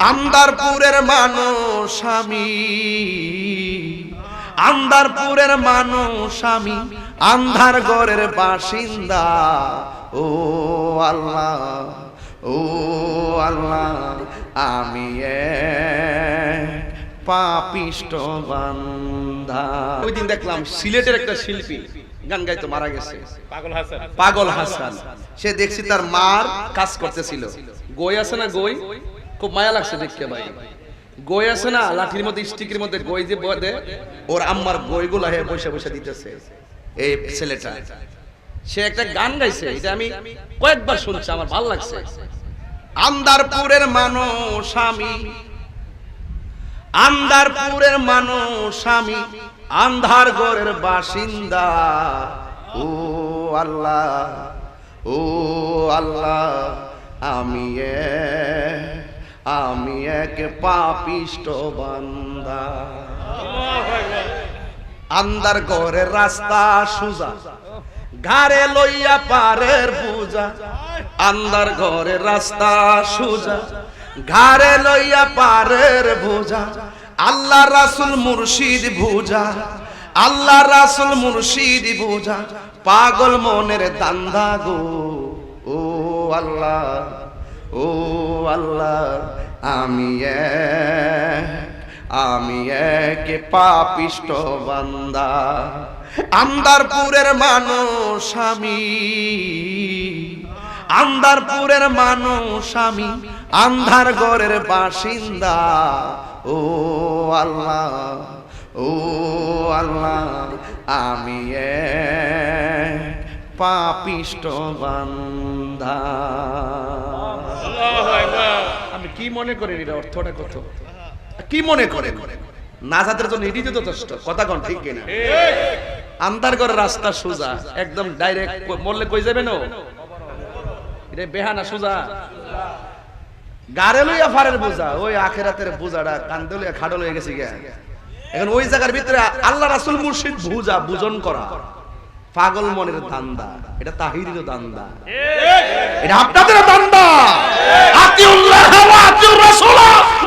আন্দারপুরের মানুষ আমি, আন্দারপুরের মানুষ আমি, আন্ধার ঘরের বাসিন্দা। ও আল্লাহ, ও আল্লাহ, আমি পাপিষ্ট বান্দা। ওই দিন দেখলাম সিলেটের একটা শিল্পী গান গাইতে মারা গেছে, পাগল হাসান। সে দেখছি তার মার কাজ করতেছিল। গই আছে না, গই খুব মায়া লাগছে দেখতে ভাই। গই আছে না লাঠির মধ্যে, স্টিকের মধ্যে গই যে বদে, ওর আম্মার গইগুলা হে বসে বসে দিতেছে এই ছেলেটা। সে একটা গান গাইছে, এটা আমি কয়েকবার শুনছি, আমার ভালো লাগছে। আন্দারপুরের মানুষ আমি, আন্দারপুরের মানুষ আমি, আন্ধার ঘরের বাসিন্দা। ও আল্লাহ, ও আল্লাহ, আমি এক পাপিষ্ট বান্দা। আন্ধার ঘরের রাস্তা সুজা, ঘাড়ে লইয়া পারের বুঝা। আন্ধার ঘরের রাস্তা সুজা, ঘাড়ে লইয়া পারের বুঝা। আল্লাহ রাসূল মুর্শিদ বুঝা, আল্লাহ রাসূল মুর্শিদ বুঝা। পাগল মনের দান্দা গো। ও আল্লাহ, ও আল্লাহ, আমি এক পাপিষ্ট বান্দা। আন্দারপুরের মানুষ আমি, আন্দারপুরের মানুষ আমি, আন্ধার ঘরের বাসিন্দা। ও আল্লাহ, ও আল্লাহ, আমি পাপিষ্ট বান্দা। আমি কি মনে করেন এটা অর্থটা কত, কি মনে করেন? নাজাতের জন্য এটি যথেষ্ট। কথা কোন ঠিক কিনা? আন্ধার ঘরের রাস্তা সোজা, একদম ডাইরেক্ট মরলে কই যাবে না, এটা বেহানা সোজা। গারে লইয়া ফারের বোঝা, ওই আখেরাতের বোঝাটা কান্দে লইয়া খাড়ল হয়ে গেছে গিয়া। এখন ওই জায়গার ভিতরে আল্লাহ রাসূল মুর্শিদ বুঝা, বুঝন করা, পাগল মনের দান্দা। এটা তাহিরিরও দান্দা, এটা আপনাদের দান্দা। আতিউল্লাহ ওয়া আতিউর রাসূল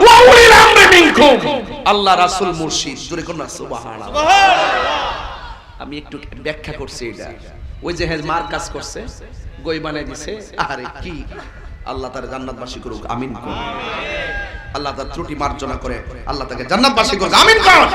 ওয়া উলিল আমরি মিনকুম। আল্লাহ রাসূল মুর্শিদ, জোরে কোন সুবহানাল্লাহ। আমি একটু ব্যাখ্যা করছি এটা। ওই যে মার কাজ করছে, গই বানাই দিছে, আরে কি, আল্লাহ তার জান্নাতবাসী করুক, আমিন করুন। আল্লাহ তার ত্রুটি মার্জনা করে আল্লাহ তাকে জান্নাতবাসী করুক, আমিন করুন।